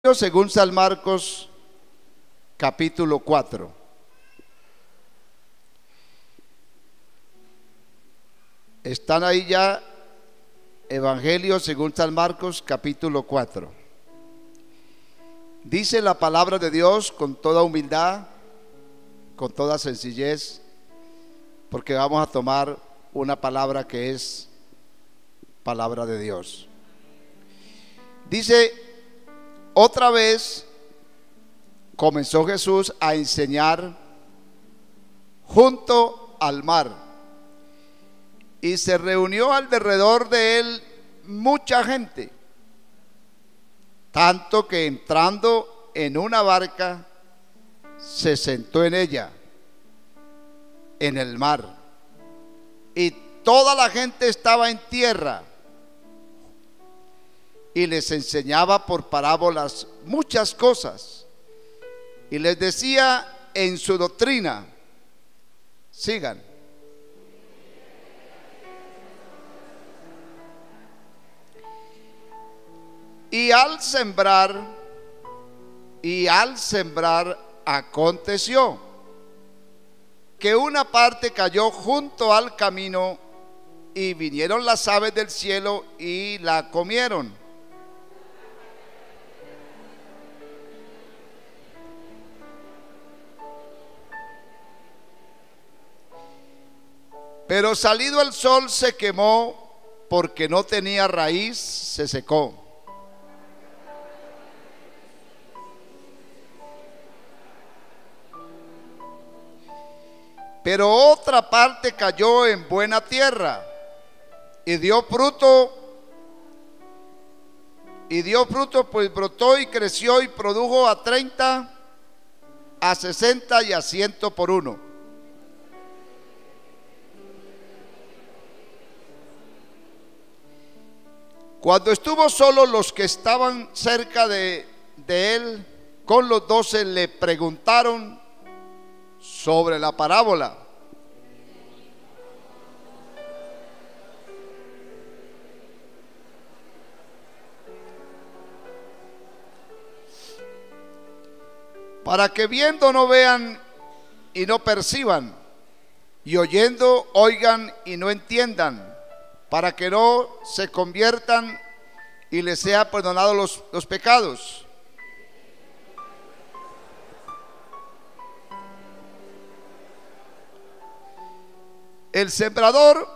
Según San Marcos, capítulo 4. Están ahí ya. Evangelio según San Marcos, capítulo 4. Dice la palabra de Dios con toda humildad, con toda sencillez, porque vamos a tomar una palabra que es palabra de Dios. Dice: otra vez comenzó Jesús a enseñar junto al mar, y se reunió alrededor de él mucha gente, tanto que entrando en una barca se sentó en ella, en el mar, y toda la gente estaba en tierra, y les enseñaba por parábolas muchas cosas, y les decía en su doctrina: sigan. Y al sembrar aconteció que una parte cayó junto al camino, y vinieron las aves del cielo y la comieron. Pero salido el sol se quemó, porque no tenía raíz, se secó. Pero otra parte cayó en buena tierra y dio fruto, pues brotó y creció y produjo a 30, a 60 y a 100 por uno. Cuando estuvo solo, los que estaban cerca de él con los 12 le preguntaron sobre la parábola. Para que viendo no vean y no perciban, y oyendo oigan y no entiendan, para que no se conviertan y les sea perdonado los pecados. El sembrador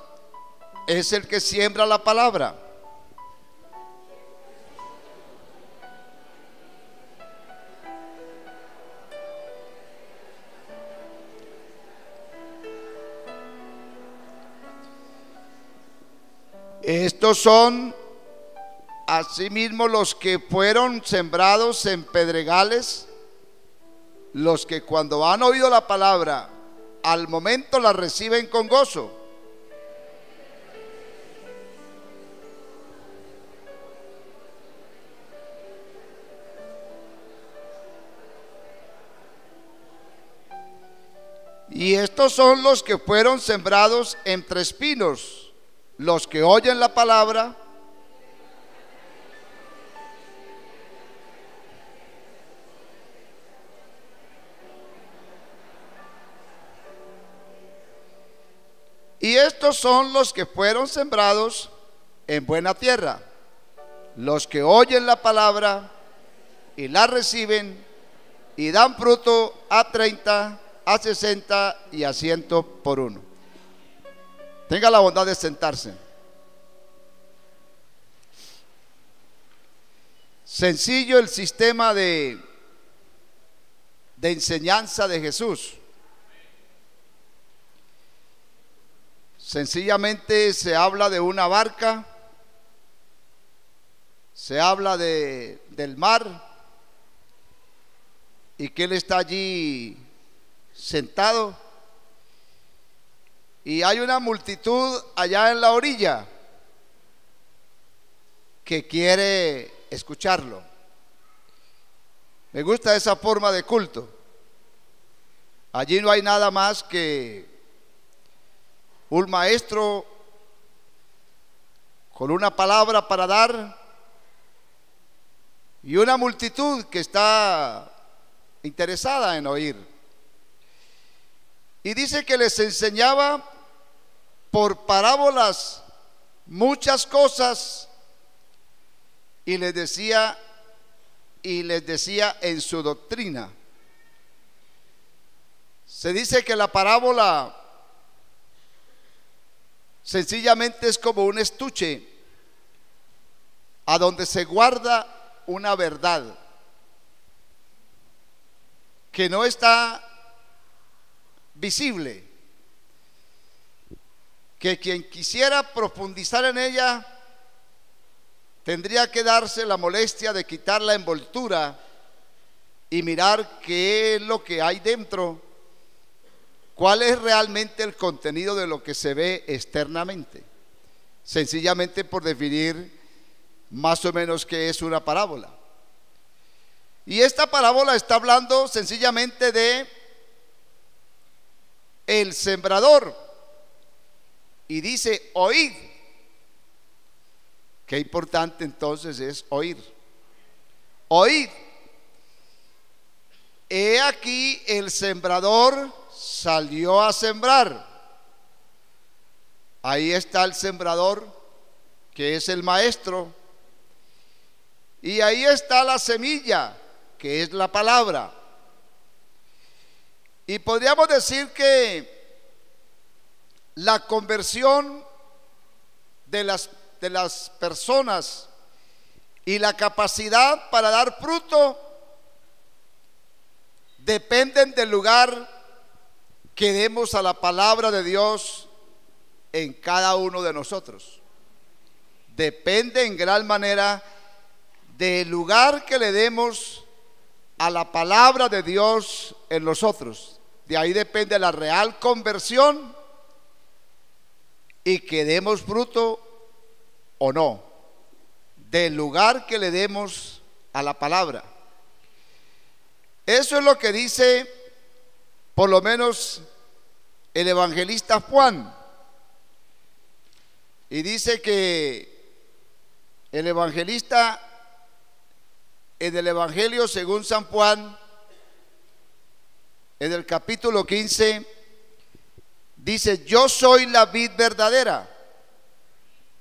es el que siembra la palabra. Estos son asimismo los que fueron sembrados en pedregales, los que cuando han oído la palabra, al momento la reciben con gozo. Y estos son los que fueron sembrados entre espinos, los que oyen la palabra, y estos son los que fueron sembrados en buena tierra, los que oyen la palabra y la reciben y dan fruto a 30, a 60 y a 100 por uno. Tenga la bondad de sentarse. Sencillo el sistema de enseñanza de Jesús. Sencillamente se habla de una barca, se habla del mar, y que Él está allí sentado, y hay una multitud allá en la orilla que quiere escucharlo. Me gusta esa forma de culto. Allí no hay nada más que un maestro con una palabra para dar, y una multitud que está interesada en oír. Y dice que les enseñaba por parábolas muchas cosas y les decía en su doctrina. Se dice que la parábola sencillamente es como un estuche a donde se guarda una verdad que no está visible, que quien quisiera profundizar en ella tendría que darse la molestia de quitar la envoltura y mirar qué es lo que hay dentro, cuál es realmente el contenido de lo que se ve externamente, sencillamente por definir más o menos qué es una parábola. Y esta parábola está hablando sencillamente de el sembrador, y dice oíd. Qué importante entonces es oír. Oíd. He aquí el sembrador salió a sembrar. Ahí está el sembrador, que es el maestro, y ahí está la semilla, que es la palabra. Y podríamos decir que la conversión de las personas y la capacidad para dar fruto dependen del lugar que demos a la palabra de Dios en cada uno de nosotros. Depende en gran manera del lugar que le demos a la palabra de Dios en nosotros. De ahí depende la real conversión y que demos fruto o no, del lugar que le demos a la palabra. Eso es lo que dice por lo menos el evangelista Juan. Y dice que el evangelista en el Evangelio según San Juan, en el capítulo 15, dice: yo soy la vid verdadera.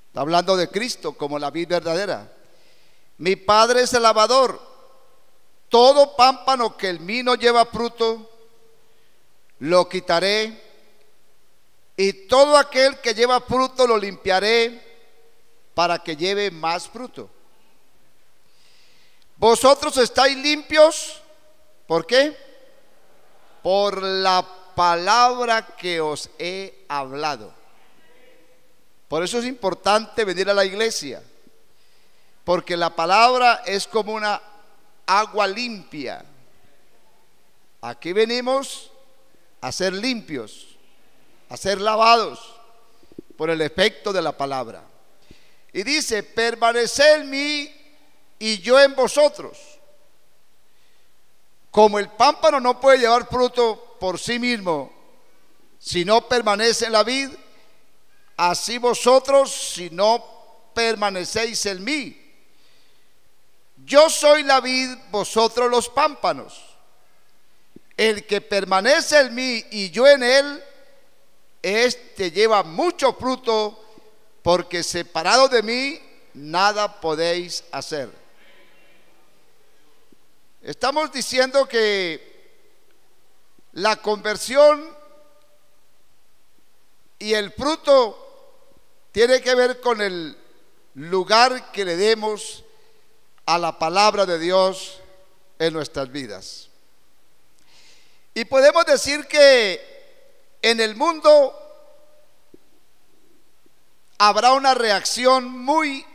Está hablando de Cristo como la vid verdadera. Mi Padre es el lavador. Todo pámpano que en mí no lleva fruto, lo quitaré, y todo aquel que lleva fruto lo limpiaré para que lleve más fruto. Vosotros estáis limpios, ¿por qué? Por la palabra que os he hablado. Por eso es importante venir a la iglesia, porque la palabra es como una agua limpia. Aquí venimos a ser limpios, a ser lavados por el efecto de la palabra. Y dice: permaneced en mí y yo en vosotros. Como el pámpano no puede llevar fruto por sí mismo si no permanece en la vid, así vosotros si no permanecéis en mí. Yo soy la vid, vosotros los pámpanos. El que permanece en mí y yo en él, este lleva mucho fruto, porque separado de mí nada podéis hacer. Estamos diciendo que la conversión y el fruto tiene que ver con el lugar que le demos a la palabra de Dios en nuestras vidas. Y podemos decir que en el mundo habrá una reacción muy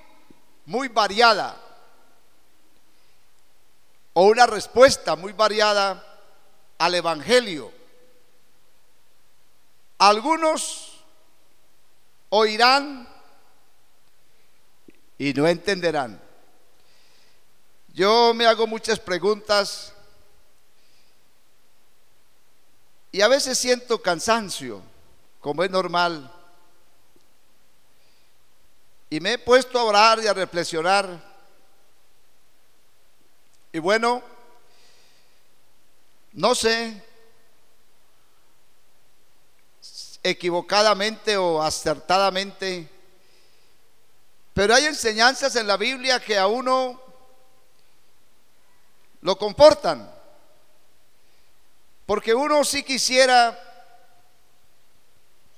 variada, o una respuesta muy variada al evangelio. Algunos oirán y no entenderán. Yo me hago muchas preguntas y a veces siento cansancio, como es normal, y me he puesto a orar y a reflexionar. Y bueno, no sé, equivocadamente o acertadamente, pero hay enseñanzas en la Biblia que a uno lo comportan, porque uno sí quisiera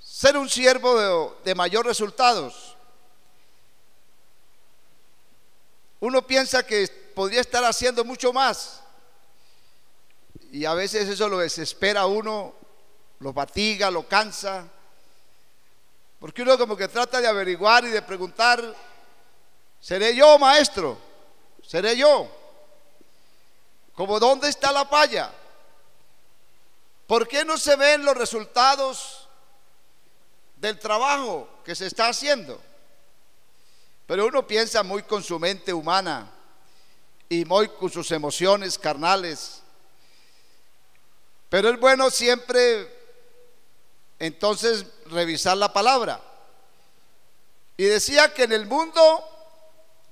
ser un siervo de mayor resultados. Uno piensa que podría estar haciendo mucho más y a veces eso lo desespera a uno, lo fatiga, lo cansa, porque uno como que trata de averiguar y de preguntar: ¿seré yo, maestro? ¿Seré yo? Como, ¿dónde está la falla? ¿Por qué no se ven los resultados del trabajo que se está haciendo? Pero uno piensa muy con su mente humana y muy con sus emociones carnales. Pero es bueno siempre entonces revisar la palabra. Y decía que en el mundo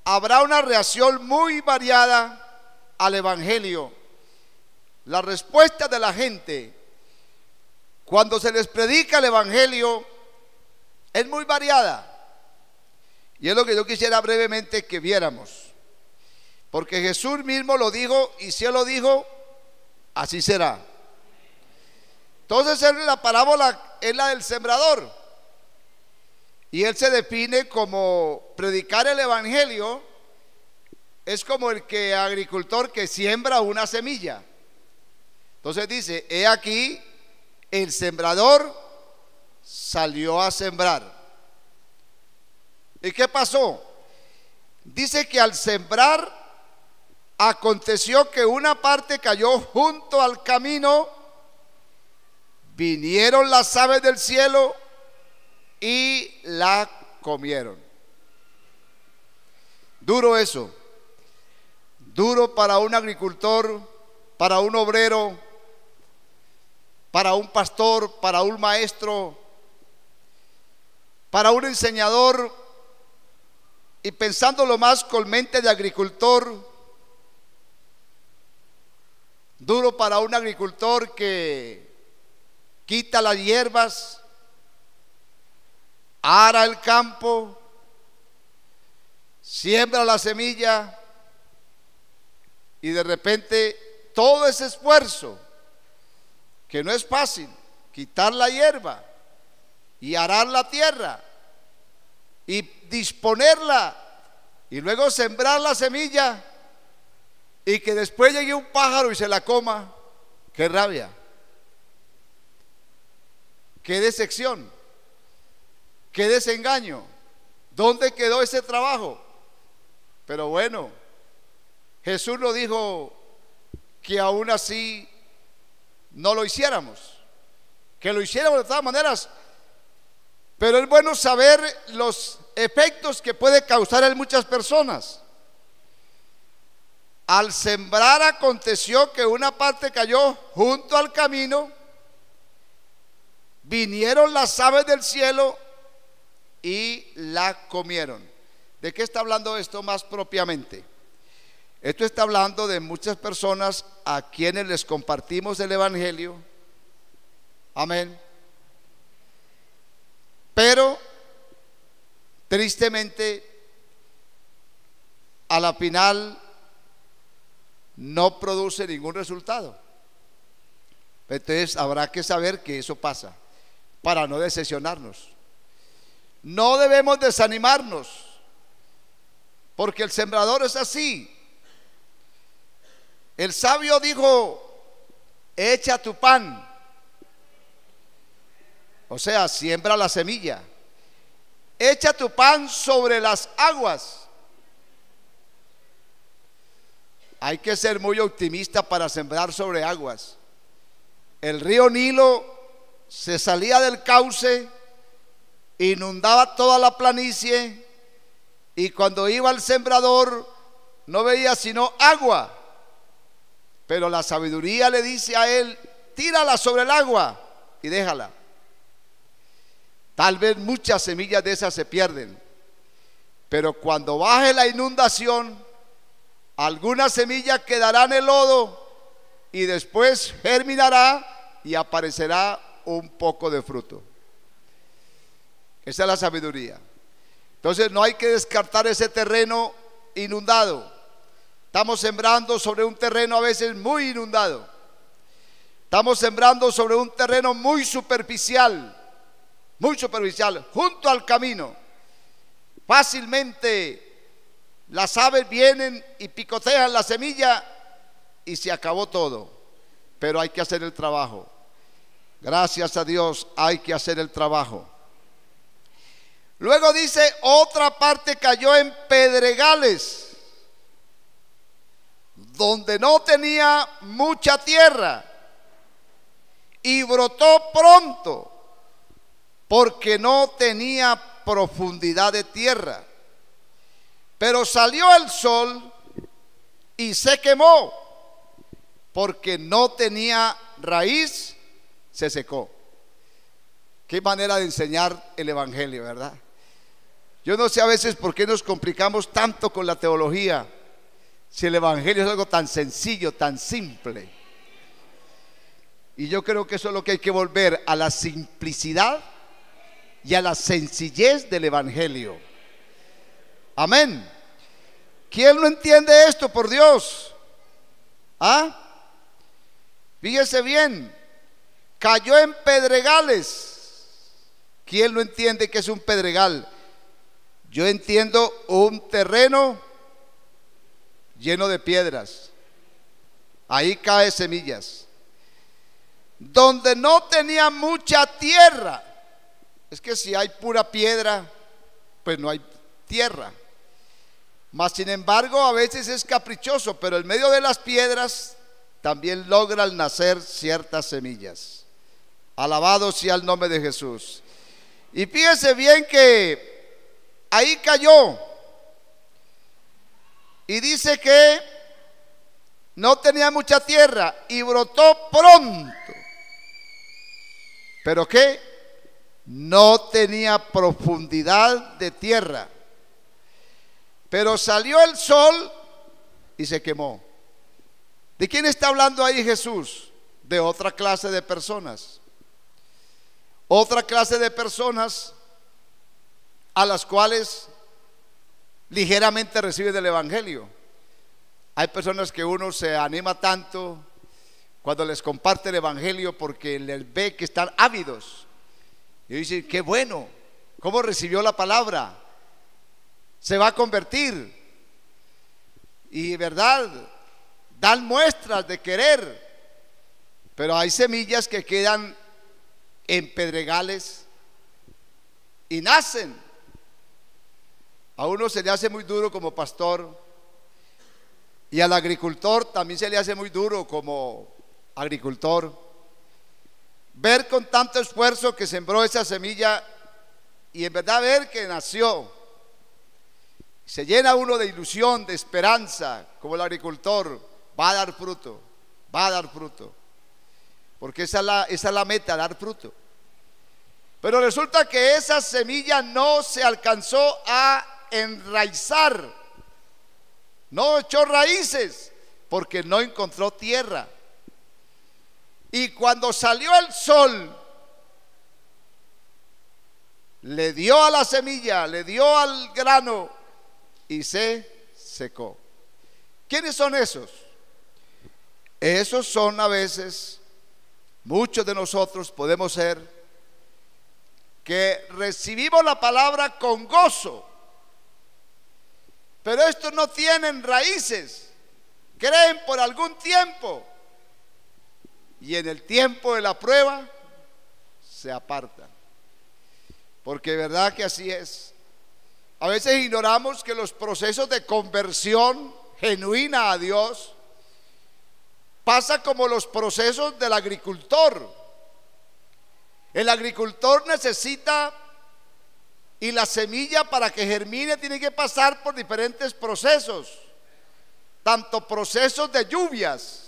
habrá una reacción muy variada al evangelio. La respuesta de la gente cuando se les predica el evangelio es muy variada. Y es lo que yo quisiera brevemente que viéramos, porque Jesús mismo lo dijo, y si Él lo dijo, así será. Entonces la parábola es la del sembrador, y Él se define como predicar el evangelio. Es como el agricultor que siembra una semilla. Entonces dice: he aquí, el sembrador salió a sembrar. ¿Y qué pasó? Dice que al sembrar aconteció que una parte cayó junto al camino, vinieron las aves del cielo y la comieron. Duro eso, duro para un agricultor, para un obrero, para un pastor, para un maestro, para un enseñador. Y pensándolo más con mente de agricultor, duro para un agricultor que quita las hierbas, ara el campo, siembra la semilla, y de repente todo ese esfuerzo, que no es fácil, quitar la hierba y arar la tierra y disponerla y luego sembrar la semilla, y que después llegue un pájaro y se la coma. ¡Qué rabia! ¡Qué decepción! ¡Qué desengaño! ¿Dónde quedó ese trabajo? Pero bueno, Jesús nos dijo que aún así no lo hiciéramos, que lo hiciéramos de todas maneras. Pero es bueno saber los efectos que puede causar en muchas personas. Al sembrar aconteció que una parte cayó junto al camino, vinieron las aves del cielo y la comieron. ¿De qué está hablando esto más propiamente? Esto está hablando de muchas personas a quienes les compartimos el evangelio. Amén. Pero tristemente a la final no produce ningún resultado. Entonces habrá que saber que eso pasa para no decepcionarnos. No debemos desanimarnos, porque el sembrador es así. El sabio dijo: echa tu pan. O sea, siembra la semilla. Echa tu pan sobre las aguas. Hay que ser muy optimista para sembrar sobre aguas. El río Nilo se salía del cauce, inundaba toda la planicie, y cuando iba el sembrador no veía sino agua. Pero la sabiduría le dice a él: tírala sobre el agua y déjala. Tal vez muchas semillas de esas se pierden, pero cuando baje la inundación, Alguna semilla quedará en el lodo y después germinará y aparecerá un poco de fruto. Esa es la sabiduría. Entonces no hay que descartar ese terreno inundado. Estamos sembrando sobre un terreno a veces muy inundado. Estamos sembrando sobre un terreno muy superficial, junto al camino. Fácilmente las aves vienen y picotean la semilla y se acabó todo. Pero hay que hacer el trabajo. Gracias a Dios hay que hacer el trabajo. Luego dice, otra parte cayó en pedregales, donde no tenía mucha tierra, y brotó pronto, porque no tenía profundidad de tierra. Pero salió el sol y se quemó, porque no tenía raíz, se secó. Qué manera de enseñar el evangelio, ¿verdad? Yo no sé a veces por qué nos complicamos tanto con la teología, si el evangelio es algo tan sencillo, tan simple. Y yo creo que eso es lo que hay que volver, a la simplicidad y a la sencillez del evangelio. Amén. ¿Quién no entiende esto, por Dios? ¿Ah? Fíjese bien, cayó en pedregales. ¿Quién no entiende qué es un pedregal? Yo entiendo un terreno lleno de piedras. Ahí cae semillas. Donde no tenía mucha tierra. Es que si hay pura piedra, pues no hay tierra. Mas sin embargo, a veces es caprichoso, pero en medio de las piedras también logran nacer ciertas semillas. Alabado sea el nombre de Jesús. Y fíjese bien que ahí cayó. Y dice que no tenía mucha tierra y brotó pronto. ¿Pero qué? No tenía profundidad de tierra. Pero salió el sol y se quemó. ¿De quién está hablando ahí Jesús? De otra clase de personas. Otra clase de personas a las cuales ligeramente reciben el evangelio. Hay personas que uno se anima tanto cuando les comparte el evangelio porque les ve que están ávidos y dicen, qué bueno, cómo recibió la palabra, se va a convertir, y verdad, dan muestras de querer, pero hay semillas que quedan en pedregales y nacen. A uno se le hace muy duro como pastor, y al agricultor también se le hace muy duro como agricultor, ver con tanto esfuerzo que sembró esa semilla y en verdad ver que nació. Se llena uno de ilusión, de esperanza, como el agricultor. Va a dar fruto, va a dar fruto, porque esa es la meta, dar fruto. Pero resulta que esa semilla no se alcanzó a enraizar, no echó raíces, porque no encontró tierra. Y cuando salió el sol, le dio a la semilla, le dio al grano y se secó. ¿Quiénes son esos? Esos son a veces, muchos de nosotros podemos ser, que recibimos la palabra con gozo, pero estos no tienen raíces, creen por algún tiempo y en el tiempo de la prueba se apartan, porque verdad que así es. A veces ignoramos que los procesos de conversión genuina a Dios pasa como los procesos del agricultor. El agricultor necesita, y la semilla para que germine tiene que pasar por diferentes procesos, tanto procesos de lluvias.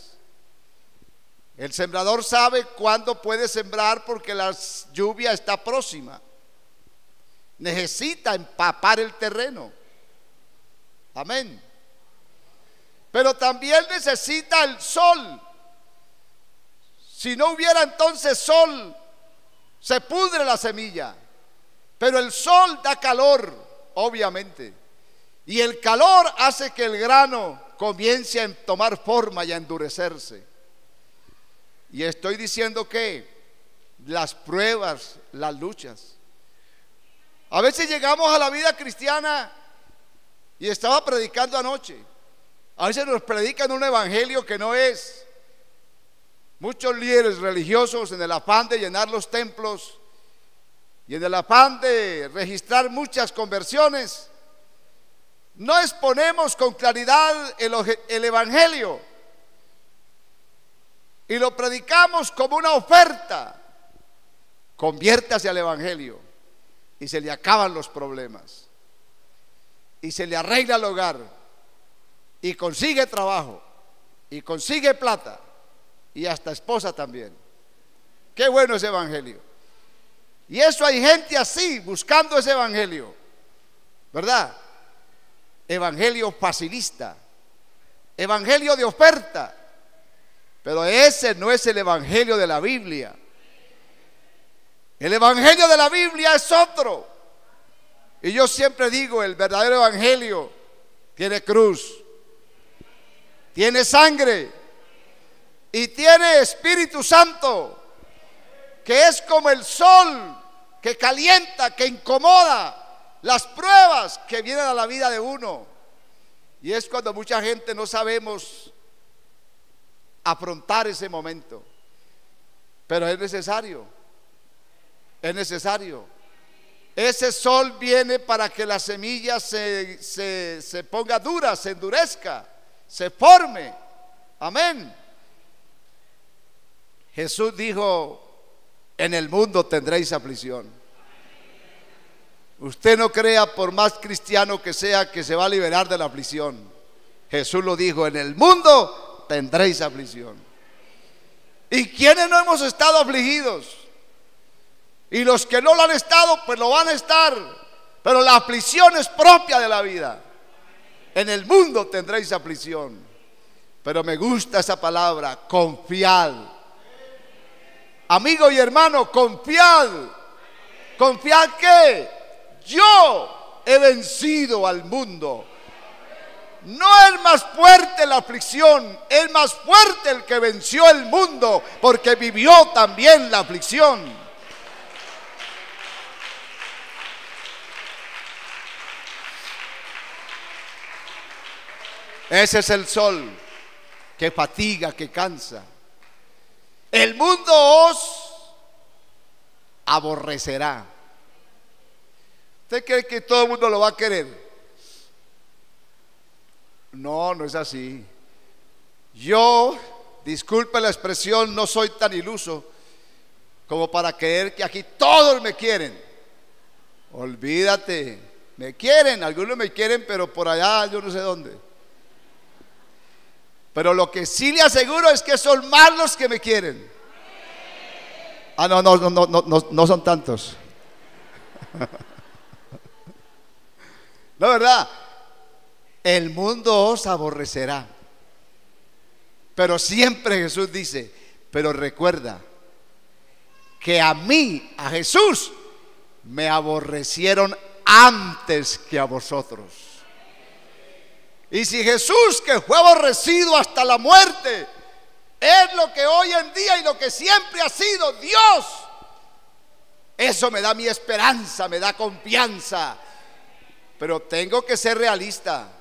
El sembrador sabe cuándo puede sembrar porque la lluvia está próxima. Necesita empapar el terreno. Amén. pero también necesita el sol. Si no hubiera entonces sol, se pudre la semilla. Pero el sol da calor, obviamente. Y el calor hace que el grano comience a tomar forma y a endurecerse. Y estoy diciendo que las pruebas, las luchas. A veces llegamos a la vida cristiana, y estaba predicando anoche. A veces nos predican un evangelio que no es. Muchos líderes religiosos, en el afán de llenar los templos y en el afán de registrar muchas conversiones, no exponemos con claridad el evangelio y lo predicamos como una oferta. Conviértase al evangelio y se le acaban los problemas y se le arregla el hogar y consigue trabajo y consigue plata y hasta esposa también. Qué bueno ese evangelio. Y eso, hay gente así buscando ese evangelio, ¿verdad? Evangelio facilista, evangelio de oferta. Pero ese no es el evangelio de la Biblia. El evangelio de la Biblia es otro. Y yo siempre digo, el verdadero evangelio tiene cruz, tiene sangre y tiene Espíritu Santo, que es como el sol que calienta, que incomoda las pruebas que vienen a la vida de uno. Y es cuando mucha gente no sabemos afrontar ese momento. Pero es necesario. Es necesario. Ese sol viene para que la semilla se ponga dura, se endurezca, se forme. Amén. Jesús dijo: en el mundo tendréis aflicción. Usted no crea, por más cristiano que sea, que se va a liberar de la aflicción. Jesús lo dijo: en el mundo tendréis aflicción. ¿Y quiénes no hemos estado afligidos? Y los que no lo han estado, pues lo van a estar. Pero la aflicción es propia de la vida. En el mundo tendréis aflicción. Pero me gusta esa palabra: confiad. Amigo y hermano, confiad. ¿Confiad qué? Yo he vencido al mundo. No es más fuerte la aflicción, es más fuerte el que venció el mundo, porque vivió también la aflicción. Ese es el sol que fatiga, que cansa. El mundo os aborrecerá. ¿Usted cree que todo el mundo lo va a querer? No, no es así. Yo, disculpe la expresión, no soy tan iluso como para creer que aquí todos me quieren. Olvídate, me quieren, algunos me quieren, pero por allá yo no sé dónde. Pero lo que sí le aseguro es que son más los que me quieren. Ah, no son tantos. La verdad, el mundo os aborrecerá. Pero siempre Jesús dice: pero recuerda que a mí, a Jesús, me aborrecieron antes que a vosotros. Y si Jesús, que fue aborrecido hasta la muerte, es lo que hoy en día y lo que siempre ha sido Dios, eso me da mi esperanza, me da confianza. Pero tengo que ser realista.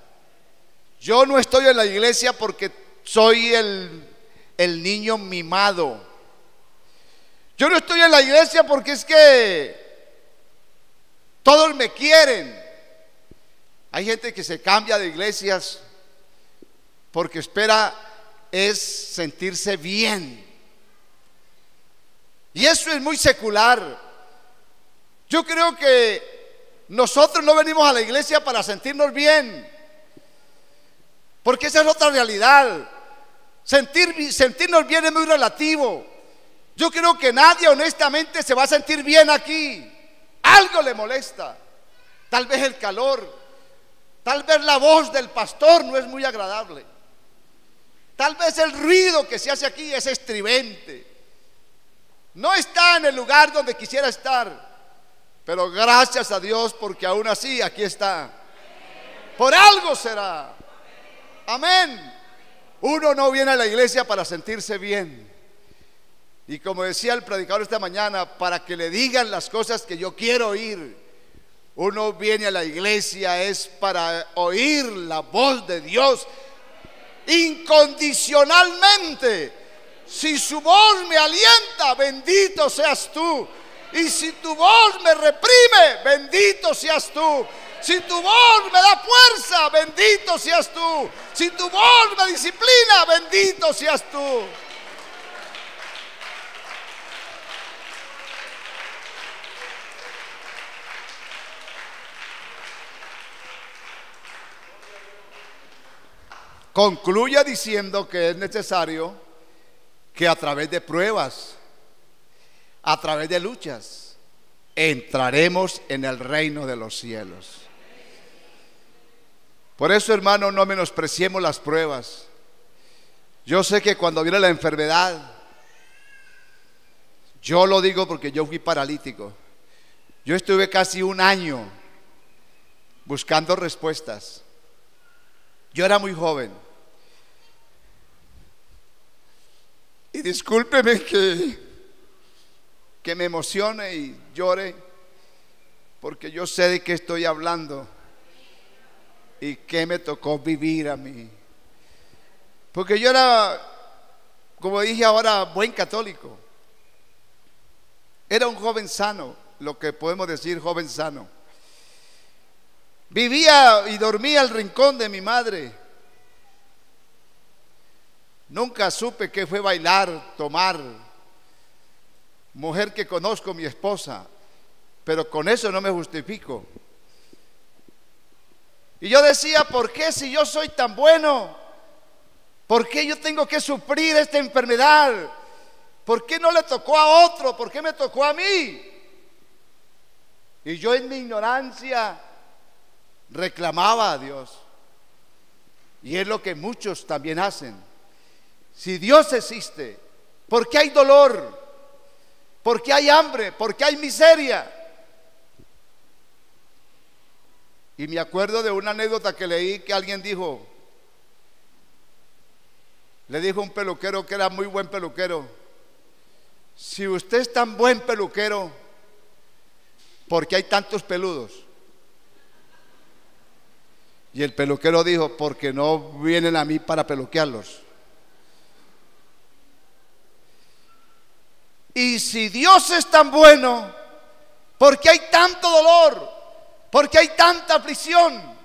Yo no estoy en la iglesia porque soy el niño mimado. Yo no estoy en la iglesia porque es que todos me quieren. Hay gente que se cambia de iglesias porque espera es sentirse bien. Y eso es muy secular. Yo creo que nosotros no venimos a la iglesia para sentirnos bien, porque esa es otra realidad. Sentirnos bien es muy relativo. Yo creo que nadie honestamente se va a sentir bien aquí. Algo le molesta. Tal vez el calor, tal vez la voz del pastor no es muy agradable. Tal vez el ruido que se hace aquí es estridente. No está en el lugar donde quisiera estar, pero gracias a Dios porque aún así aquí está. Por algo será. Amén. Uno no viene a la iglesia para sentirse bien. Y como decía el predicador esta mañana, para que le digan las cosas que yo quiero oír. Uno viene a la iglesia es para oír la voz de Dios incondicionalmente. Si su voz me alienta, bendito seas tú. Y si tu voz me reprime, bendito seas tú. Si tu voz me da fuerza, bendito seas tú. Si tu voz me disciplina, bendito seas tú. Concluya diciendo que es necesario que a través de pruebas, a través de luchas, entraremos en el reino de los cielos. Por eso, hermano, no menospreciemos las pruebas. Yo sé que cuando viene la enfermedad, yo lo digo porque yo fui paralítico. Yo estuve casi un año buscando respuestas. Yo era muy joven. Y discúlpeme que me emocione y llore, porque yo sé de qué estoy hablando y qué me tocó vivir a mí. Porque yo era, como dije ahora, buen católico. Era un joven sano, lo que podemos decir joven sano. Vivía y dormía al rincón de mi madre. Nunca supe qué fue bailar, tomar. Mujer que conozco, mi esposa, pero con eso no me justifico. Y yo decía, ¿por qué si yo soy tan bueno? ¿Por qué yo tengo que sufrir esta enfermedad? ¿Por qué no le tocó a otro? ¿Por qué me tocó a mí? Y yo en mi ignorancia reclamaba a Dios. Y es lo que muchos también hacen. Si Dios existe, ¿por qué hay dolor? ¿Por qué hay hambre? ¿Por qué hay miseria? Y me acuerdo de una anécdota que leí que alguien dijo. Le dijo un peluquero que era muy buen peluquero: si usted es tan buen peluquero, ¿por qué hay tantos peludos? Y el peluquero dijo: porque no vienen a mí para peluquearlos. Y si Dios es tan bueno, ¿por qué hay tanto dolor? ¿Por qué hay tanta aflicción?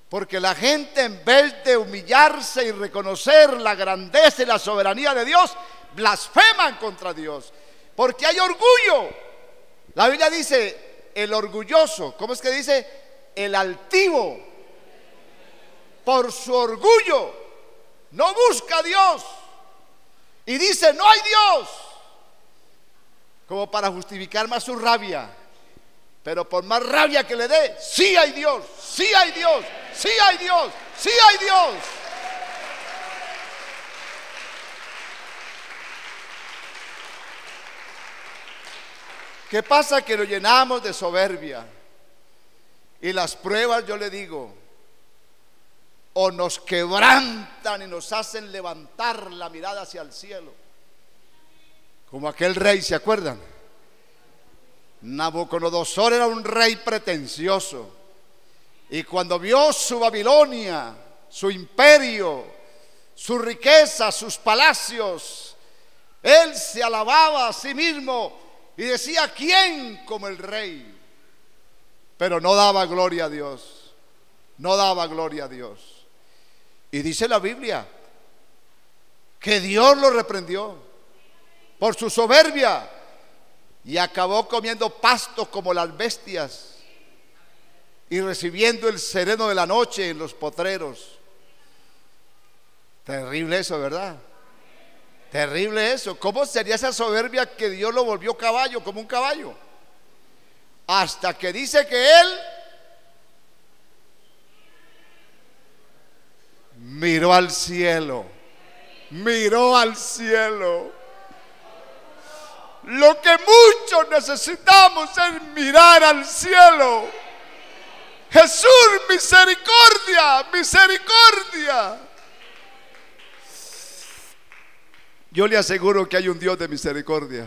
Porque la gente, en vez de humillarse y reconocer la grandeza y la soberanía de Dios, blasfeman contra Dios. Porque hay orgullo. La Biblia dice: el orgulloso, ¿cómo es que dice? El altivo, por su orgullo, no busca a Dios. Y dice: no hay Dios, como para justificar más su rabia. Pero por más rabia que le dé, sí hay Dios, sí hay Dios, sí hay Dios, sí hay Dios. ¿Qué pasa? Que lo llenamos de soberbia. Y las pruebas, yo le digo, o nos quebrantan y nos hacen levantar la mirada hacia el cielo, como aquel rey, ¿se acuerdan? Nabucodonosor era un rey pretencioso, y cuando vio su Babilonia, su imperio, su riqueza, sus palacios, él se alababa a sí mismo y decía: ¿quién como el rey? Pero no daba gloria a Dios, no daba gloria a Dios. Y dice la Biblia que Dios lo reprendió por su soberbia y acabó comiendo pasto como las bestias y recibiendo el sereno de la noche en los potreros. Terrible eso, ¿verdad? Terrible eso. ¿Cómo sería esa soberbia que Dios lo volvió caballo, como un caballo? Hasta que dice que él miró al cielo. Miró al cielo. Lo que muchos necesitamos es mirar al cielo. Jesús, misericordia, misericordia. Yo le aseguro que hay un Dios de misericordia.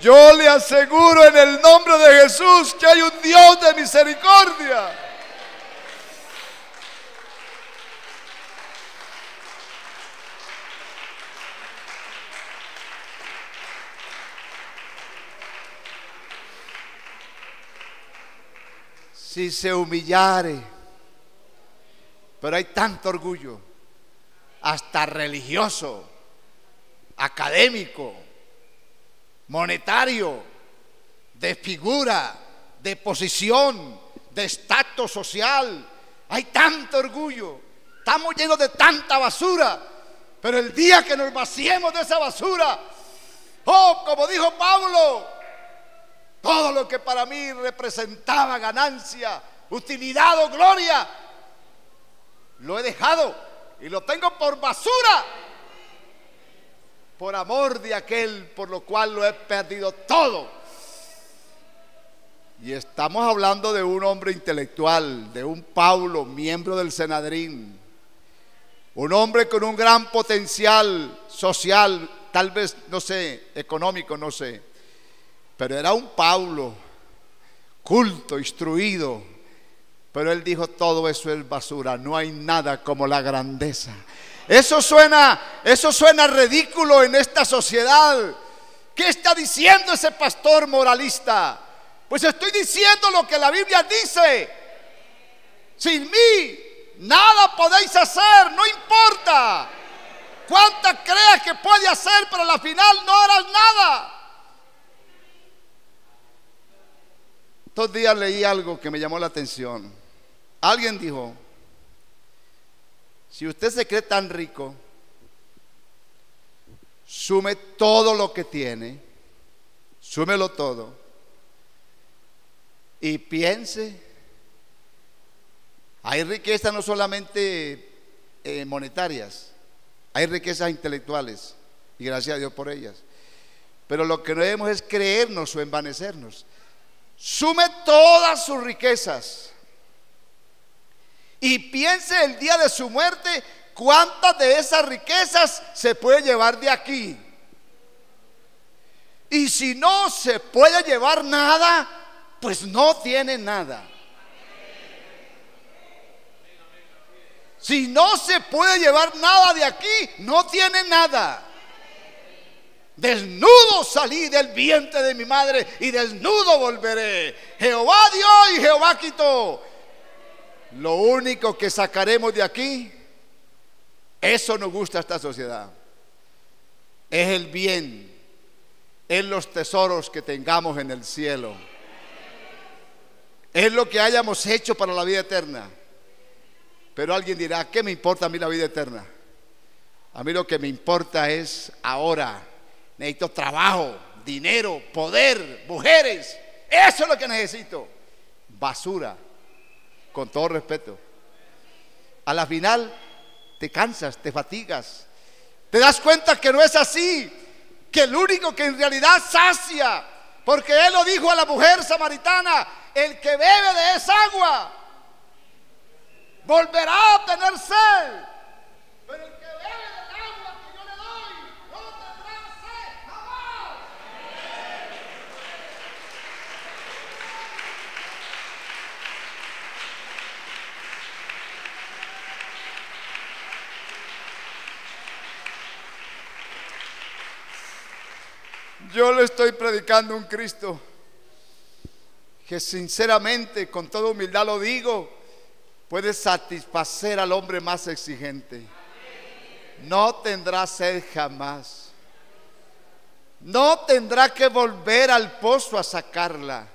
Yo le aseguro en el nombre de Jesús que hay un Dios de misericordia. Si se humillare, pero hay tanto orgullo, hasta religioso, académico, monetario, de figura, de posición, de estatus social. Hay tanto orgullo, estamos llenos de tanta basura, pero el día que nos vaciemos de esa basura, oh, como dijo Pablo, todo lo que para mí representaba ganancia, utilidad o gloria, lo he dejado y lo tengo por basura, por amor de aquel por lo cual lo he perdido todo. Y estamos hablando de un hombre intelectual, de un Pablo, miembro del Sanedrín, un hombre con un gran potencial social, tal vez, no sé, económico, no sé, pero era un Pablo culto, instruido. Pero él dijo: todo eso es basura, no hay nada como la grandeza. Eso suena ridículo en esta sociedad. ¿Qué está diciendo ese pastor moralista? Pues estoy diciendo lo que la Biblia dice. Sin mí nada podéis hacer, no importa cuánta creas que puede hacer, pero al final no harás nada. Estos días leí algo que me llamó la atención. Alguien dijo: si usted se cree tan rico, sume todo lo que tiene, súmelo todo, y piense, hay riquezas no solamente monetarias, hay riquezas intelectuales, y gracias a Dios por ellas, pero lo que no debemos es creernos o envanecernos. Sume todas sus riquezas y piense el día de su muerte cuántas de esas riquezas se puede llevar de aquí. Y si no se puede llevar nada, pues no tiene nada. Si no se puede llevar nada de aquí, no tiene nada. Desnudo salí del vientre de mi madre y desnudo volveré. Jehová dio y Jehová quitó. Lo único que sacaremos de aquí, eso nos gusta a esta sociedad, es el bien, es los tesoros que tengamos en el cielo, es lo que hayamos hecho para la vida eterna. Pero alguien dirá: ¿qué me importa a mí la vida eterna? A mí lo que me importa es ahora. Necesito trabajo, dinero, poder, mujeres. Eso es lo que necesito. Basura, con todo respeto. A la final te cansas, te fatigas, te das cuenta que no es así, que el único que en realidad sacia, porque él lo dijo a la mujer samaritana: el que bebe de esa agua volverá a tener sed, pero el que bebe del agua que yo le doy no tendrá sed jamás. Yo le estoy predicando un Cristo que sinceramente, con toda humildad lo digo, puede satisfacer al hombre más exigente. No tendrá sed jamás. No tendrá que volver al pozo a sacarla.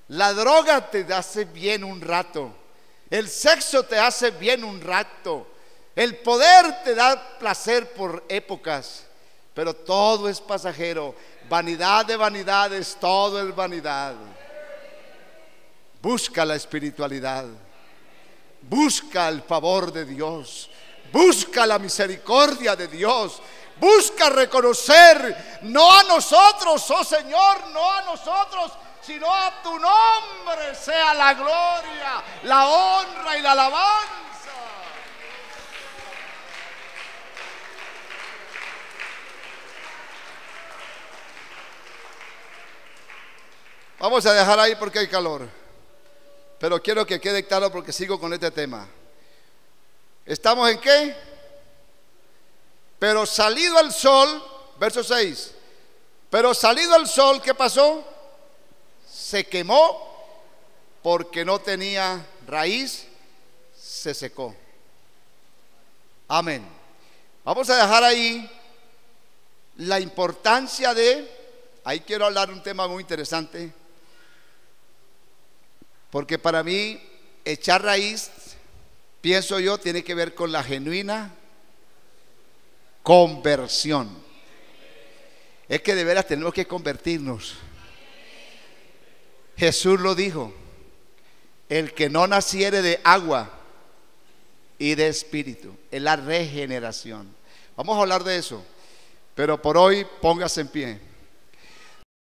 La droga te hace bien un rato. El sexo te hace bien un rato. El poder te da placer por épocas. Pero todo es pasajero. Vanidad de vanidades, todo es vanidad. Busca la espiritualidad. Busca el favor de Dios, busca la misericordia de Dios, busca reconocer, no a nosotros, oh Señor, no a nosotros, sino a tu nombre sea la gloria, la honra y la alabanza. Vamos a dejar ahí porque hay calor, pero quiero que quede claro porque sigo con este tema. ¿Estamos en qué? Pero salido el sol, verso 6, pero salido el sol, ¿qué pasó? Se quemó porque no tenía raíz, se secó. Amén. Vamos a dejar ahí la importancia ahí quiero hablar un tema muy interesante, porque para mí echar raíz, pienso yo, tiene que ver con la genuina conversión. Es que de veras tenemos que convertirnos. Jesús lo dijo: el que no naciere de agua y de espíritu, es la regeneración. Vamos a hablar de eso, pero por hoy póngase en pie.